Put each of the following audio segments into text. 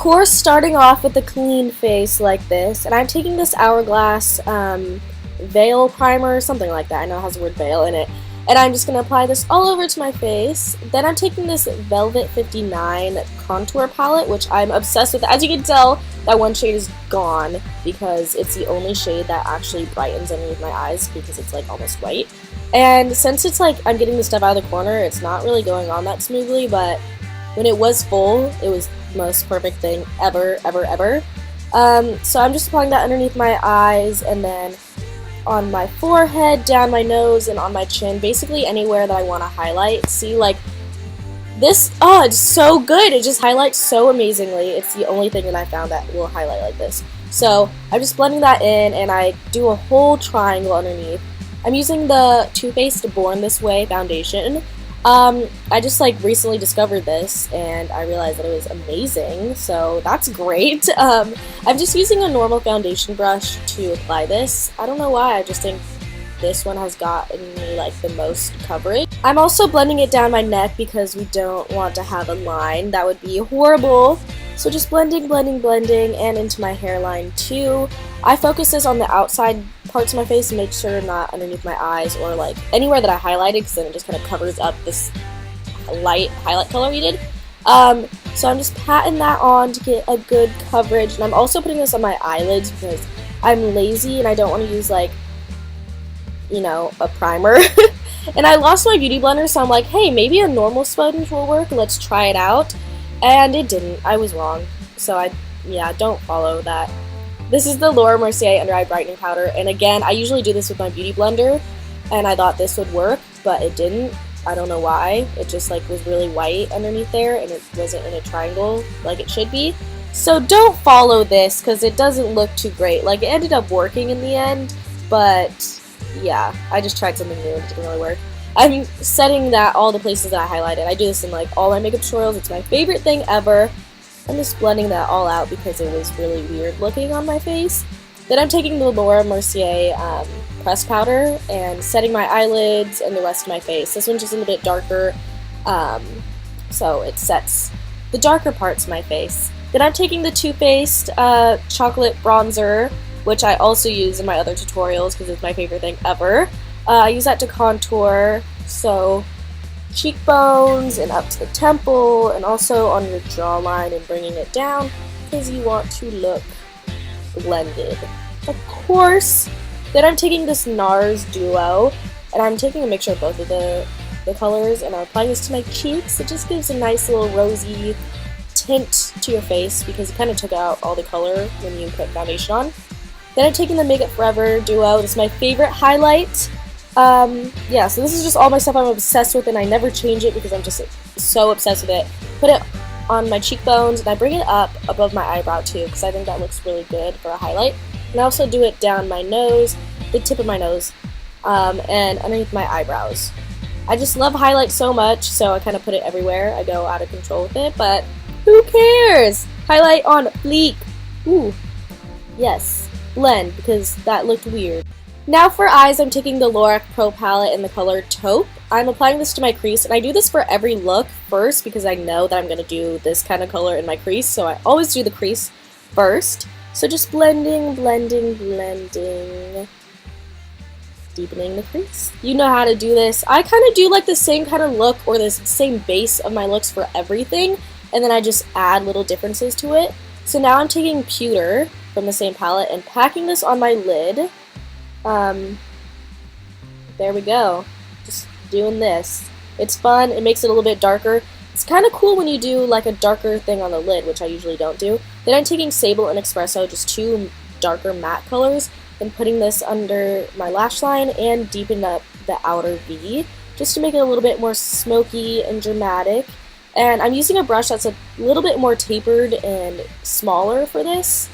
course, starting off with a clean face like this, and I'm taking this Hourglass Veil Primer or something like that. I know it has the word veil in it. And I'm just going to apply this all over to my face. Then I'm taking this Velvet 59 contour palette, which I'm obsessed with. As you can tell, that one shade is gone because it's the only shade that actually brightens underneath my eyes because it's like almost white. And since it's like I'm getting the stuff out of the corner, it's not really going on that smoothly, but when it was full, it was the most perfect thing ever, ever, ever. So I'm just applying that underneath my eyes and then on my forehead, down my nose, and on my chin, basically anywhere that I want to highlight. See, like, this, oh, it's so good. It just highlights so amazingly. It's the only thing that I found that will highlight like this. So I'm just blending that in, and I do a whole triangle underneath. I'm using the Too Faced Born This Way foundation. I just like recently discovered this and I realized that it was amazing, so that's great. I'm just using a normal foundation brush to apply this. I don't know why, I just think this one has gotten me like the most coverage. I'm also blending it down my neck because we don't want to have a line. That would be horrible. So just blending, blending, blending, and into my hairline too. I focus this on the outside parts of my face to make sure not underneath my eyes or like anywhere that I highlighted, because then it just kind of covers up this light highlight color we did. So I'm just patting that on to get a good coverage, and I'm also putting this on my eyelids because I'm lazy and I don't want to use like, you know, a primer. And I lost my beauty blender, so I'm like, hey, maybe a normal sponge will work, let's try it out. And it didn't. I was wrong. So yeah, don't follow that. This is the Laura Mercier Under Eye Brightening Powder, and again, I usually do this with my beauty blender, and I thought this would work, but it didn't. I don't know why. It just like was really white underneath there, and it wasn't in a triangle like it should be. So don't follow this, because it doesn't look too great. Like, it ended up working in the end, but yeah, I just tried something new and it didn't really work. I'm setting that all the places that I highlighted. I do this in like all my makeup tutorials. It's my favorite thing ever. I'm just blending that all out because it was really weird looking on my face. Then I'm taking the Laura Mercier pressed powder and setting my eyelids and the rest of my face. This one's just a little bit darker, so it sets the darker parts of my face. Then I'm taking the Too Faced chocolate bronzer, which I also use in my other tutorials because it's my favorite thing ever. I use that to contour, so cheekbones and up to the temple, and also on your jawline and bringing it down because you want to look blended. Of course, then I'm taking this NARS Duo, and I'm taking a mixture of both of the colors, and I'm applying this to my cheeks. It just gives a nice little rosy tint to your face because it kind of took out all the color when you put foundation on. Then I'm taking the Makeup Forever Duo. This is my favorite highlight. Yeah, so this is just all my stuff I'm obsessed with, and I never change it because I'm just so obsessed with it. Put it on my cheekbones, and I bring it up above my eyebrow too because I think that looks really good for a highlight. And I also do it down my nose, the tip of my nose, and underneath my eyebrows. I just love highlight so much, so I kind of put it everywhere. I go out of control with it, but who cares? Highlight on fleek. Ooh, yes, blend, because that looked weird. Now for eyes, I'm taking the Lorac Pro palette in the color Taupe. I'm applying this to my crease, and I do this for every look first because I know that I'm going to do this kind of color in my crease, so I always do the crease first. So just blending, blending, blending, deepening the crease. You know how to do this. I kind of do like the same kind of look or the same base of my looks for everything, and then I just add little differences to it. So now I'm taking Pewter from the same palette and packing this on my lid. There we go. Just doing this. It's fun. It makes it a little bit darker. It's kind of cool when you do like a darker thing on the lid, which I usually don't do. Then I'm taking Sable and Espresso, just two darker matte colors, and putting this under my lash line and deepen up the outer V, just to make it a little bit more smoky and dramatic. And I'm using a brush that's a little bit more tapered and smaller for this.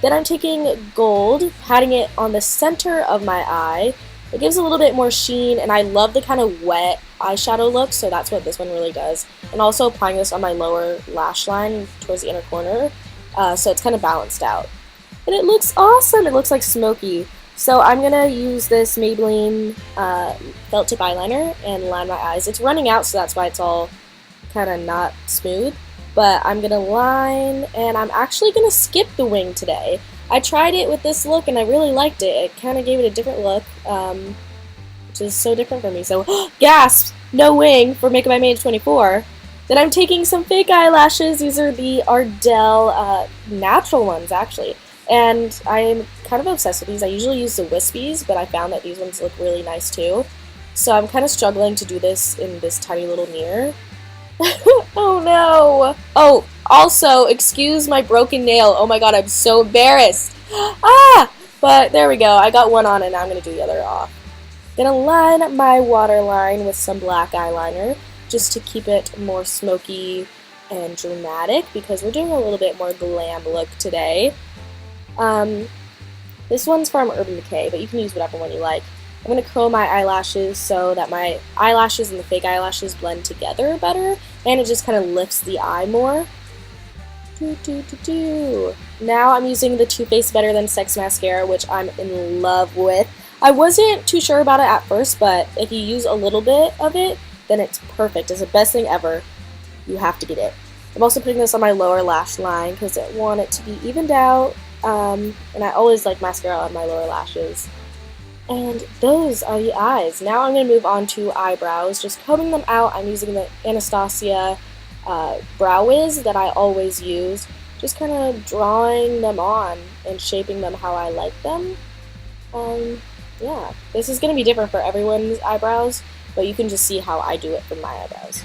Then I'm taking gold, patting it on the center of my eye. It gives a little bit more sheen, and I love the kind of wet eyeshadow look, so that's what this one really does. And also applying this on my lower lash line towards the inner corner, so it's kind of balanced out. And it looks awesome! It looks like smoky. So I'm going to use this Maybelline felt tip eyeliner and line my eyes. It's running out, so that's why it's all kind of not smooth. but I'm gonna line, and I'm actually gonna skip the wing today. I tried it with this look and I really liked it. It kind of gave it a different look, which is so different for me. So, gasp! No wing for Makeup I Made 24. Then I'm taking some fake eyelashes. These are the Ardell natural ones, actually. And I'm kind of obsessed with these. I usually use the wispies, but I found that these ones look really nice too. So I'm kind of struggling to do this in this tiny little mirror. Oh no! Oh, also, excuse my broken nail. Oh my god, I'm so embarrassed. Ah! But there we go. I got one on and now I'm going to do the other off. Gonna line my waterline with some black eyeliner just to keep it more smoky and dramatic because we're doing a little bit more glam look today. This one's from Urban Decay, but you can use whatever one you like. I'm going to curl my eyelashes so that my eyelashes and the fake eyelashes blend together better, and it just kind of lifts the eye more. Now I'm using the Too Faced Better Than Sex mascara, which I'm in love with. I wasn't too sure about it at first, but if you use a little bit of it, then it's perfect. It's the best thing ever. You have to get it. I'm also putting this on my lower lash line because I want it to be evened out, and I always like mascara on my lower lashes. And those are the eyes. Now I'm going to move on to eyebrows. Just combing them out, I'm using the Anastasia Brow Wiz that I always use. Just kind of drawing them on and shaping them how I like them. Yeah, this is going to be different for everyone's eyebrows, but you can just see how I do it for my eyebrows.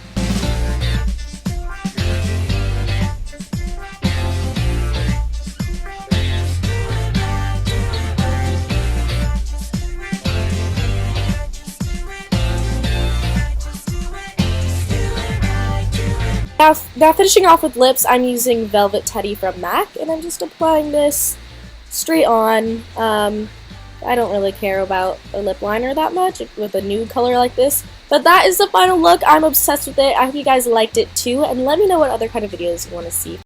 Now finishing off with lips, I'm using Velvet Teddy from MAC, and I'm just applying this straight on. I don't really care about a lip liner that much with a nude color like this, but that is the final look. I'm obsessed with it. I hope you guys liked it too, and let me know what other kind of videos you want to see.